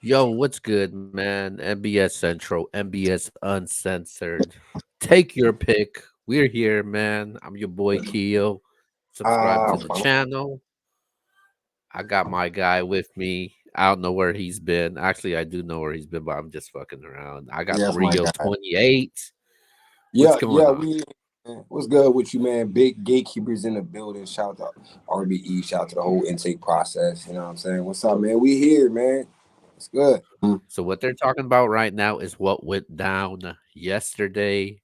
Yo, what's good, man? MBS Central, MBS Uncensored. Take your pick. We're here, man. I'm your boy Keo. Subscribe to the I'm, channel. I got my guy with me. I don't know where he's been. Actually, I do know where he's been, but I'm just fucking around. I got yeah, that's my Rio guy. 28. What's Yeah, going yeah, on? we. What's good with you, man? Big gatekeepers in the building. Shout out to RBE. Shout out to the whole intake process. You know what I'm saying? What's up, man? We here, man. It's good. So, what they're talking about right now is what went down yesterday.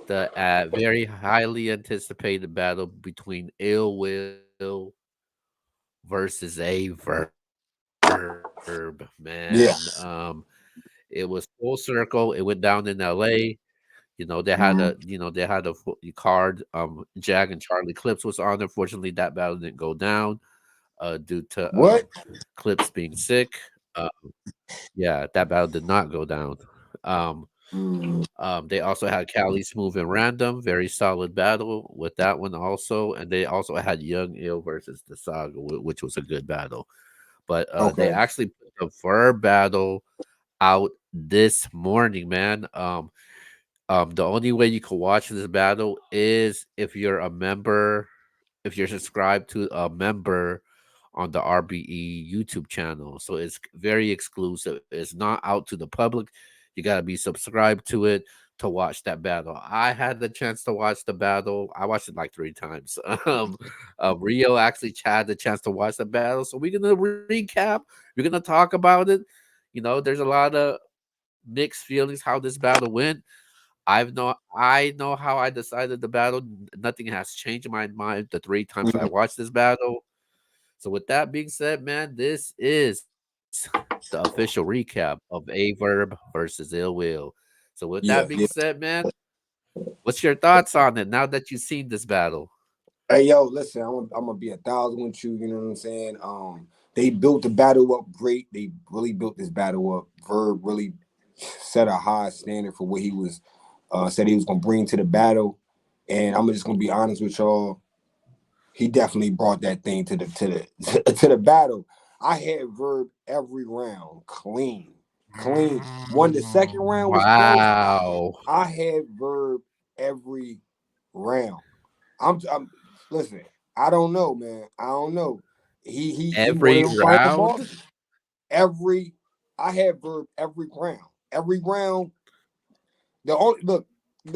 The very highly anticipated battle between Ill Will versus a Verb, man. Yeah. It was full circle. It went down in LA. Mm. They had a card. Jag and Charlie Clips was on. Unfortunately, that battle didn't go down due to What? Clips being sick. Uh, yeah, that battle did not go down. Um, Mm. they also had Cali Smooth and Random, very solid battle with that one also, and they also had Young Ill versus the Saga, which was a good battle. But they Okay. actually put the Verb battle out this morning, man. The only way you can watch this battle is if you're a member, if you're subscribed to a member on the RBE YouTube channel. So it's very exclusive. It's not out to the public. You got to be subscribed to it to watch that battle. I had the chance to watch the battle. I watched it like 3 times. Rio actually had the chance to watch the battle. So we're going to recap. We're going to talk about it. There's a lot of mixed feelings how this battle went. I know how I decided the battle. Nothing has changed in my mind the 3 times I Mm. watched this battle. So with that being said, man, this is the official recap of A Verb versus Ill Will. So with that Yeah, being yeah. said, man, what's your thoughts on it now that you've seen this battle? Hey, yo, listen, I'm gonna be 1,000 with you. You know what I'm saying? They built the battle up great. They really built this battle up. Verb really set a high standard for what he was said he was gonna bring to the battle. And I'm just gonna be honest with y'all. He definitely brought that thing to the battle. I had Verb every round clean, clean. One the second round was close. Wow. I had Verb every round. I'm listen. I don't know, man. I don't know. He one of Every them final round? bosses. Every I had Verb every round. Every round. The only look,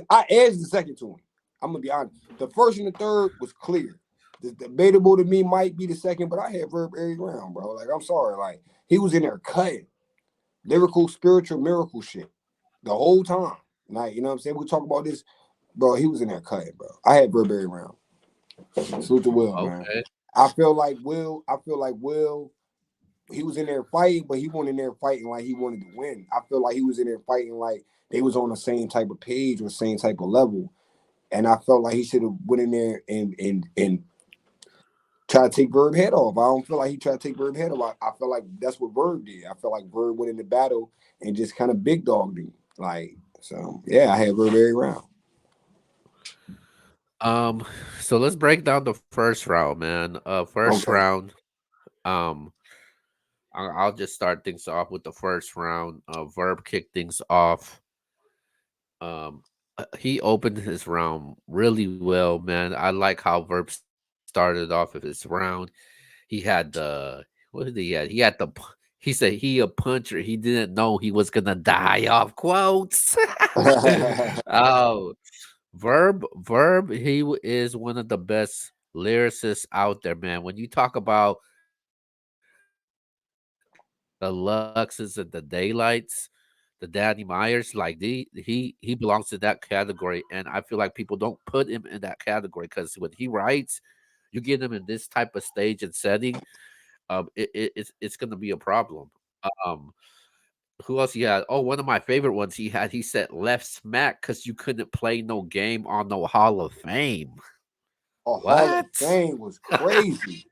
I edged the second to him. I'm gonna be honest. The first and the third was clear. The debatable to me might be the second, but I had Verb every round, bro. Like I'm sorry, like he was in there cutting lyrical, spiritual, miracle shit the whole time. Like you know what I'm saying. We talk about this, bro. He was in there cutting, bro. I had Verb every round. Salute to Will, man. Okay. I feel like Will. He was in there fighting, but he wasn't in there fighting like he wanted to win. I feel like he was in there fighting like they was on the same type of page or same type of level. And I felt like he should have went in there and try to take Verb head off. I don't feel like he tried to take Verb head off. I feel like that's what Verb did. I feel like Verb went in the battle and just kind of big dogged him. Like so, yeah, I had Verb every round. Um, so let's break down the first round, man. First Okay. round. Um, I'll just start things off with the first round. Verb kicked things off. Um, he opened his round really well, man. I like how Verb started off of his round. He had what did he had? He said he a puncher. He didn't know he was gonna die off quotes. Oh, Verb, is one of the best lyricists out there, man. When you talk about the Luxes and the Daylights, the Danny Myers, like he belongs to that category, and I feel like people don't put him in that category because when he writes, you get him in this type of stage and setting, it's gonna be a problem. Um, who else he had? Oh, one of my favorite ones he said left smack because you couldn't play no game on no Hall of Fame. A Hall of What? Fame was crazy.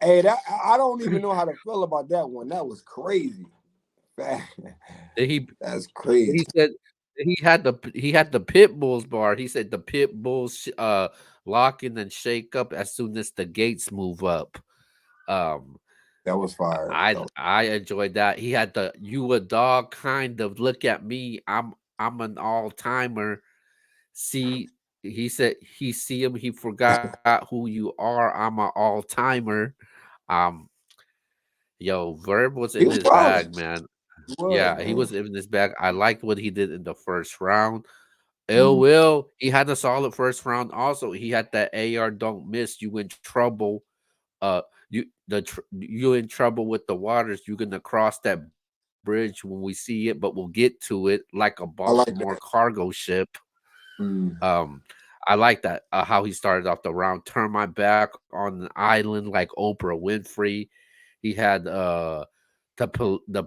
Hey, that I don't even know how to feel about that one. That was crazy. Did he That's he crazy. said he had the pit bulls bar. He said the pit bulls lock in and shake up as soon as the gates move up. Um That was fire. I enjoyed that. He had the "you a dog" kind of look at me. I'm an all timer. See, he said he see him. He forgot who you are. I'm a all timer. Um, yo, Verb was He in was his flawless. bag, man. He was, Yeah, he man. was in his bag. I liked what he did in the first round. Ill Mm. Will, he had a solid first round. Also, he had that AR don't miss. You in trouble. You in trouble with the waters. You're gonna cross that bridge when we see it, but we'll get to it like a I Baltimore like that. cargo ship. Mm. I like that how he started off the round. Turn my back on an island like Oprah Winfrey. He had the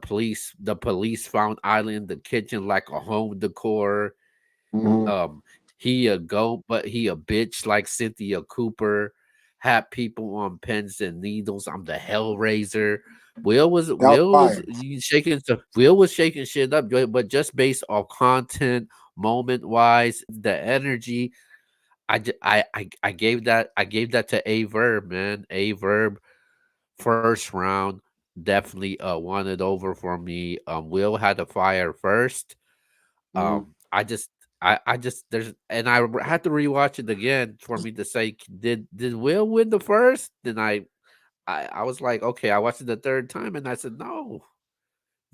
police found island the kitchen like a home decor. Mm-hmm. He a goat, but he a bitch like Cynthia Cooper. Had people on pens and needles. I'm the Hellraiser. That was fire. Will was shaking shit up, but just based off content, moment wise, the energy. I gave that to a verb, man. A verb first round definitely won it over for me. Will had the fire first. Mm-hmm. I just I just there's and I had to rewatch it again for me to say did Will win the first? Then I was like, okay, I watched it the third time and I said no,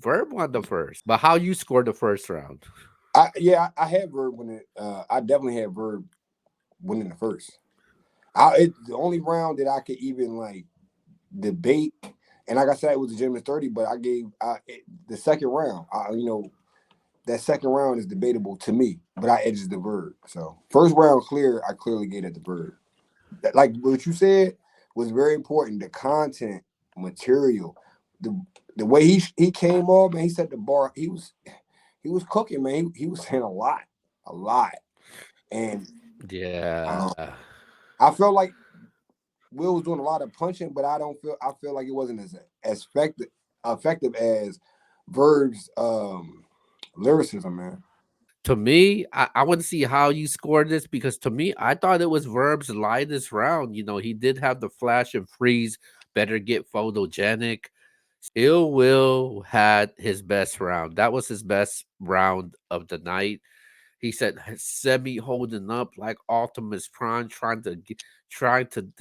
Verb won the first. But how you scored the first round? I had Verb winning. I definitely had Verb winning the first. The only round that I could even like debate, and like I said, it was a gentleman's 30, but the second round. That second round is debatable to me, but I edged the Verb. So first round clear, I clearly gave it the Verb. Like what you said was very important. The content, material, the the way he came off, and he set the bar. He was cooking, man. He was saying a lot, and Yeah. um, I felt like Will was doing a lot of punching, but I feel like it wasn't as effective as Verb's lyricism, man. To me, I want to see how you scored this because to me, I thought it was Verb's lightest round. He did have the flash and freeze, better get photogenic. Ill Will had his best round. That was his best round of the night. He said semi holding up like Optimus Prime, trying to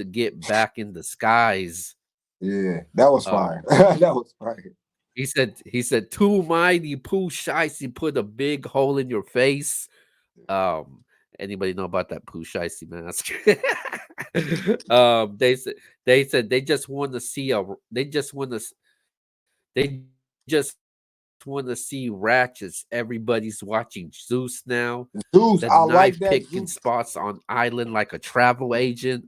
get back in the skies. Yeah, that was fire. Um, That was fire. he said too mighty, poo shicey, put a big hole in your face. Um, Anybody know about that poo shicey mask? They said they just want to see ratchets. Everybody's watching Zeus now. The Zeus, knife I like picking that spots Zeus. on island like a travel agent.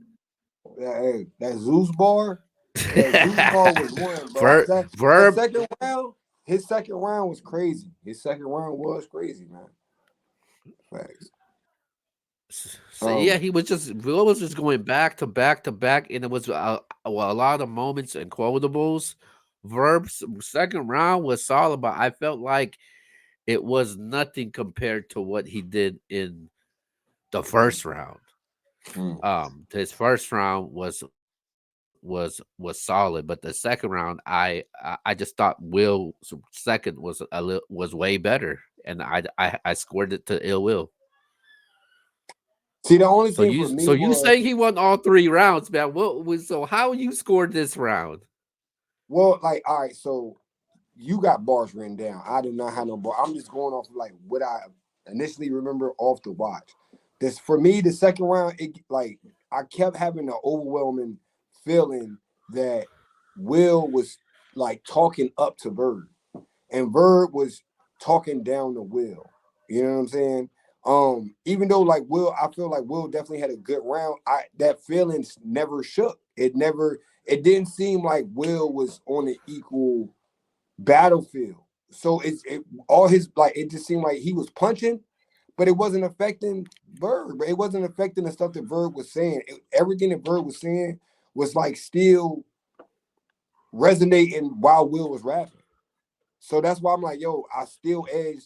That Zeus bar. That Zeus bar was one, bro. That Verb. second round, his second round was crazy. His second round was crazy, man. Facts. So yeah, Will was just going back to back to back, and it was a lot of moments and quotables. Verb's second round was solid, but I felt like it was nothing compared to what he did in the first round. Mm. His first round was solid, but the second round, I just thought Will's second was way better, and I scored it to Ill Will. See, the only So thing you for so me you was, saying he won all three rounds, man? So how you scored this round? well, like, all right, so you got bars written down. I do not have no bar. I'm just going off of like what I initially remember off the watch. This for me, the second round, I kept having an overwhelming feeling that Will was like talking up to Verb, and Verb was talking down to Will. You know what I'm saying? Even though like Will, I feel like Will definitely had a good round. That feelings never shook. It didn't seem like Will was on an equal battlefield. So all his like it just seemed like he was punching, but it wasn't affecting Verb. It wasn't affecting the stuff that Verb was saying. Everything that Verb was saying was like still resonating while Will was rapping. So that's why I'm like, yo, I still edge,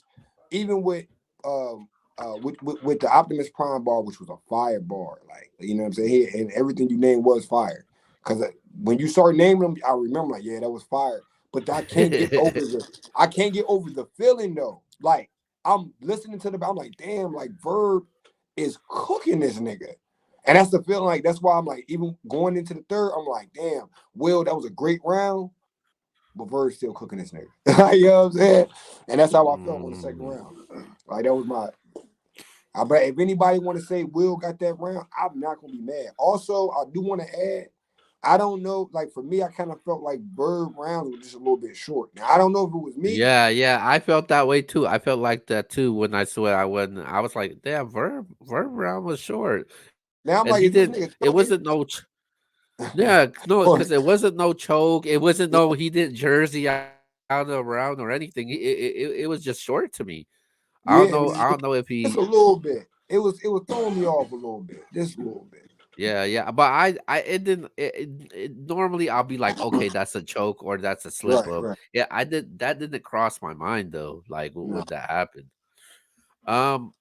even with the Optimus Prime bar, which was a fire bar. Like, you know what I'm saying? Here and everything you named was fire. Because when you start naming them, I remember like, yeah, that was fire. But I can't get over the feeling though. Like I'm listening to I'm like, damn, like Verb is cooking this nigga. And that's the feeling like that's why I'm like, even going into the third, I'm like, damn, Will, that was a great round, but Verb's still cooking this nigga. You know what I'm saying? And that's how I felt on the second Mm, round. Like that was my I bet if anybody want to say Will got that round, I'm not gonna be mad. Also, I do want to add, I don't know, like for me, I kind of felt like Bird rounds were just a little bit short. Now I don't know if it was me. yeah, yeah, I felt that way too. I felt like that too when I saw it. I was like, damn, Verb round was short, and he Now I'm didn't. like, is It this wasn't nigga no. choking? Yeah, no, because it Or wasn't no choke. It wasn't no. He didn't jersey out of round or anything. It was just short to me. yeah, I don't know if he. just a little bit. It was throwing me off a little bit, just a little bit. Yeah, yeah, but I it didn't. Normally, I'll be like, okay, that's a choke or that's a slip Right, up. right. Yeah, I did that didn't cross my mind though. Like No. when that happened. Um,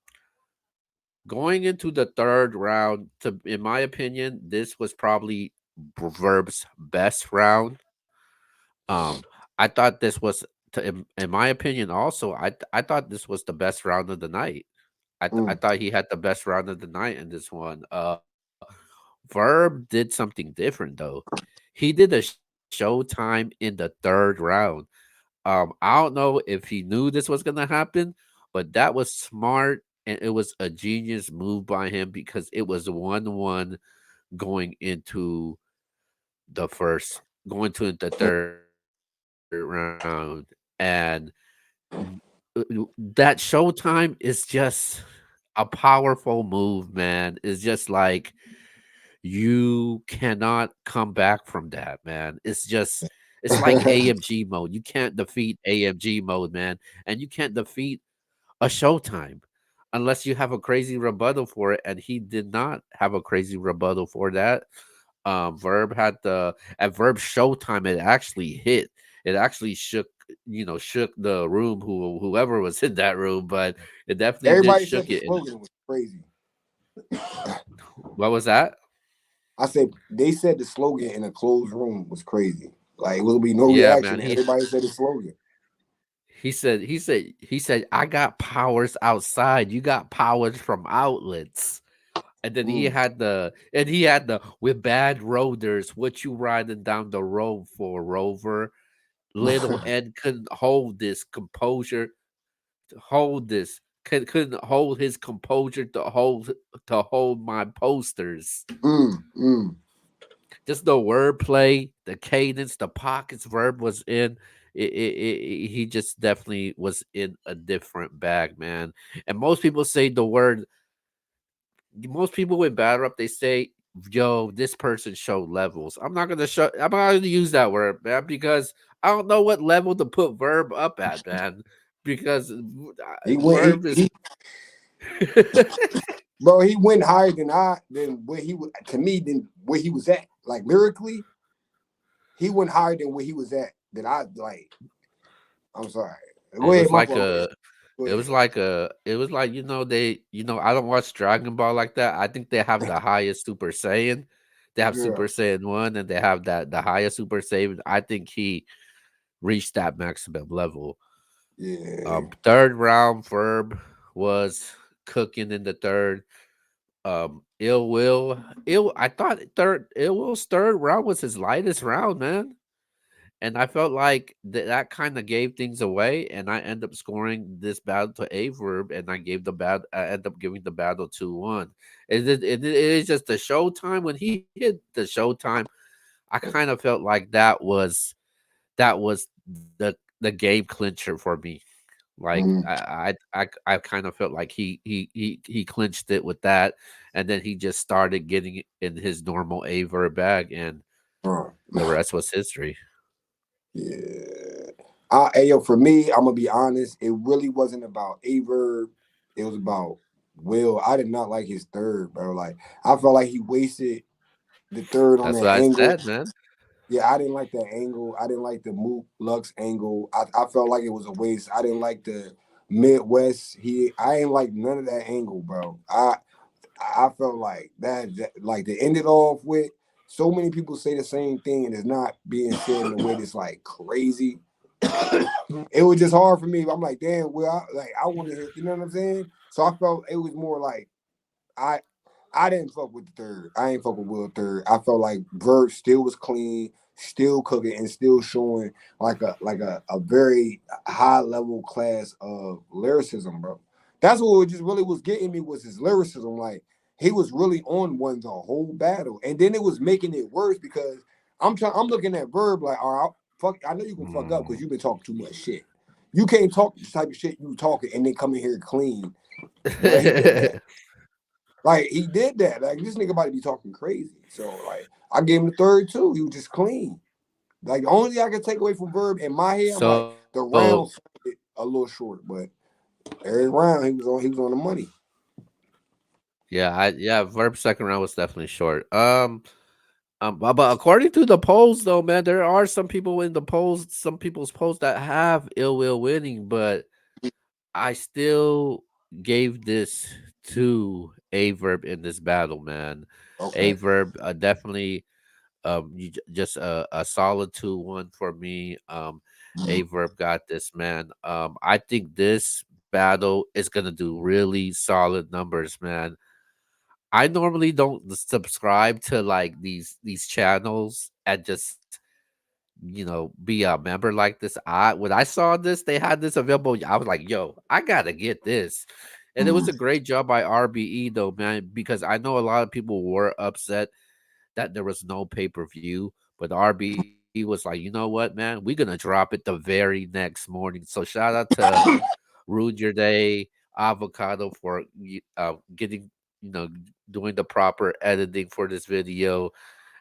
Going into the third round, to in my opinion, this was probably Verb's best round. Um, I thought this was, in my opinion, also, I thought this was the best round of the night. I Mm. thought he had the best round of the night in this one. Verb did something different though. He did a showtime in the third round. I don't know if he knew this was gonna happen, but that was smart and it was a genius move by him because it was 1-1 going into the first going to the third round. And that showtime is just a powerful move, man. It's just like you cannot come back from that, man. It's like AMG mode. You can't defeat AMG mode, man, and you can't defeat a showtime unless you have a crazy rebuttal for it. And he did not have a crazy rebuttal for that. Verb had the at Verb Showtime. It actually hit. It actually shook the room. Whoever was in that room, but it definitely did Everybody said shook the it. And slogan was crazy. what was that? I said they said the slogan in a closed room was crazy. Like it will be no Yeah, reaction. man. Everybody said the slogan. He said, I got powers outside. You got powers from outlets. And then Mm. he had the with bad roaders, what you riding down the road for, Rover? Little Ed couldn't hold this composure to hold this. Couldn't hold his composure to hold my posters. Mm. Just the wordplay, the cadence, the pockets Verb was in. He just definitely was in a different bag, man. And most people with battle rap, they say, "Yo, this person showed levels." I'm not gonna use that word, man, because I don't know what level to put Verb up at, man. Because He went. Verb is. Bro, he went higher than where he was to me than where he was at. Like lyrically, he went higher than where he was at. That I like. I'm sorry. Go It ahead, was my like fault. Go ahead. a Go it was ahead. like a it was like I don't watch Dragon Ball like that. I think they have the highest Super Saiyan. They have Yeah, Super Saiyan 1 and they have the highest Super Saiyan. I think he reached that maximum level. yeah. Third round Verb was cooking in the third. Ill Will Ill I thought third Ill Will's third round was his lightest round, man. And I felt like that kind of gave things away, and I end up scoring this battle to a Verb, and I end up giving the battle 2-1. It is just the showtime when he hit the showtime. I kind of felt like that was the game clincher for me. Like Mm. I kind of felt like he clinched it with that, and then he just started getting in his normal a Verb bag, and Uh, the rest was history. yeah. Hey, yo, for me, I'm gonna be honest. It really wasn't about Averb. It was about Will. I did not like his third, bro. Like I felt like he wasted the third on That's that what I angle. said, man. Yeah, I didn't like that angle. I didn't like the Mook Lux angle. I felt like it was a waste. I didn't like the Midwest. I ain't like none of that angle, bro. I felt like that like to end it off with so many people say the same thing and it's not being said in a way that's like crazy. It was just hard for me. I'm like, damn, well, I want to hear, you know what I'm saying? So I felt it was more like I I didn't fuck with the third. I ain't fuck with Will third. I felt like Verb still was clean, still cooking, and still showing like a very high level class of lyricism, bro. That's what just really was getting me was his lyricism. Like he was really on one the whole battle, and then it was making it worse because I'm looking at Verb like, all right, fuck. I know you can fuck up because Mm. you've been talking too much shit. You can't talk the type of shit you talking and then come in here clean. But he did that. Like he did that. Like this nigga about to be talking crazy. So like I gave him the third too. He was just clean. Like the only thing I can take away from Verb in my head, I'm like So the round started a little short, but every round he was on the money. yeah, Verb second round was definitely short. But according to the polls, though, man, there are some people in the polls, some people's polls that have ill will winning, but I still gave this to a Verb in this battle, man. A Okay. Verb definitely just a solid 2-1 for me. A Mhm. Verb got this, man. I think this battle is gonna do really solid numbers, man. I normally don't subscribe to like these channels and just be a member like this. I when I saw this, they had this available. I was like, yo, I gotta get this. And it was Mhm. a great job by RBE though, man, because I know a lot of people were upset that there was no pay-per-view, but the RBE was like, you know what, man, we're gonna drop it the very next morning. So shout out to Rude Your Day, Avocado for getting doing the proper editing for this video,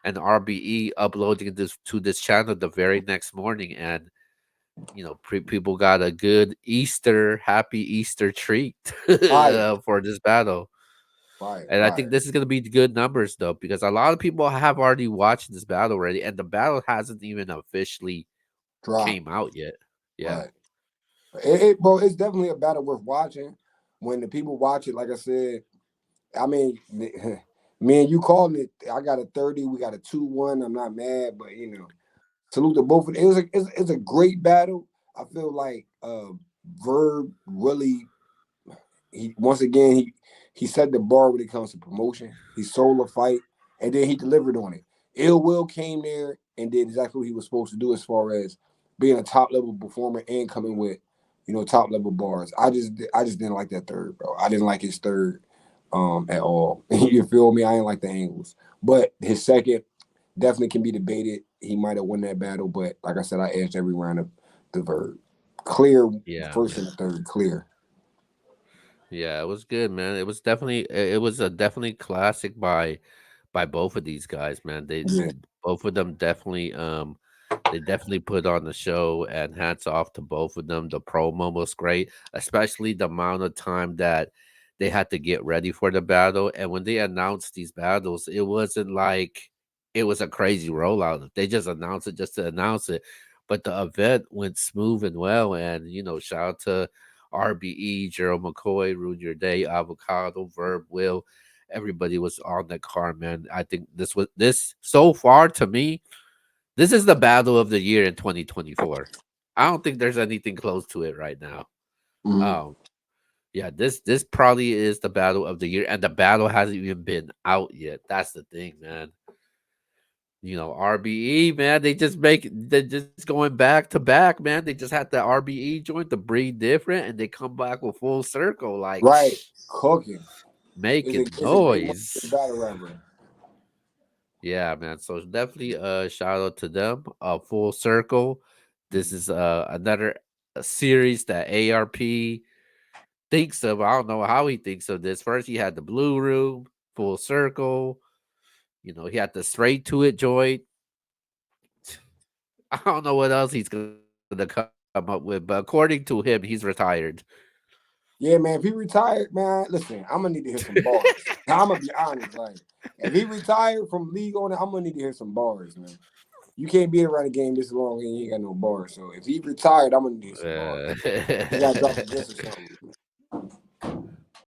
and RBE uploading this to this channel the very next morning, and people got a good happy Easter treat Fire. for this battle. Fire. And I think Fire. this is going to be good numbers though, because a lot of people have already watched this battle already, and the battle hasn't even officially Drop. came out yet. Yeah, Right. Bro, it's definitely a battle worth watching. When the people watch it, like I said, I mean, me and you calling it. I got a 30. We got a 2-1. I'm not mad, but salute to both of them. It's a great battle. I feel like Verb really he once again he set the bar when it comes to promotion. He sold a fight and then he delivered on it. Ill Will came there and did exactly what he was supposed to do as far as being a top level performer and coming with top level bars. I just didn't like that third, bro. I didn't like his third at all. You feel me? I didn't like the angles, but his second definitely can be debated. He might have won that battle, but like I said, I edged every round of the Verb. Clear yeah, first man. and the third, clear. Yeah, it was good, man. It was a definitely classic by both of these guys, man. Yeah. Both of them they definitely put on the show, and hats off to both of them. The promo was great, especially the amount of time that they had to get ready for the battle. And when they announced these battles, it wasn't like it was a crazy rollout. They just announced it just to announce it. But the event went smooth and well. And, shout out to RBE, Gerald McCoy, Ruin Your Day, Avocado, Verb, Will. Everybody was on the car, man. I think this so far to me, this is the battle of the year in 2024. I don't think there's anything close to it right now. Mhm. Um, yeah, this probably is the battle of the year, and the battle hasn't even been out yet. That's the thing, man. RBE, man, they just going back to back, man. They just had the RBE joint, the breed different, and they come back with full circle, like Right. Cooking. Is a making is a great noise. battle rapper. Yeah, man. So definitely shout out to them. Full circle. This Mhm. is another series that ARP thinks of. I don't know how he thinks of this. First he had the Blue Room, Full Circle. He had the Straight to It joint. I don't know what else he's gonna come up with, but according to him, he's retired. Yeah, man. If he retired, man, listen, I'm gonna need to hear some bars. I'm gonna be honest, like if he retired from league on it, I'm gonna need to hear some bars, man. You can't be around the game this long and you ain't got no bars. So if he retired, I'm gonna need to hear some bars. Uh, He gotta drop a diss or something.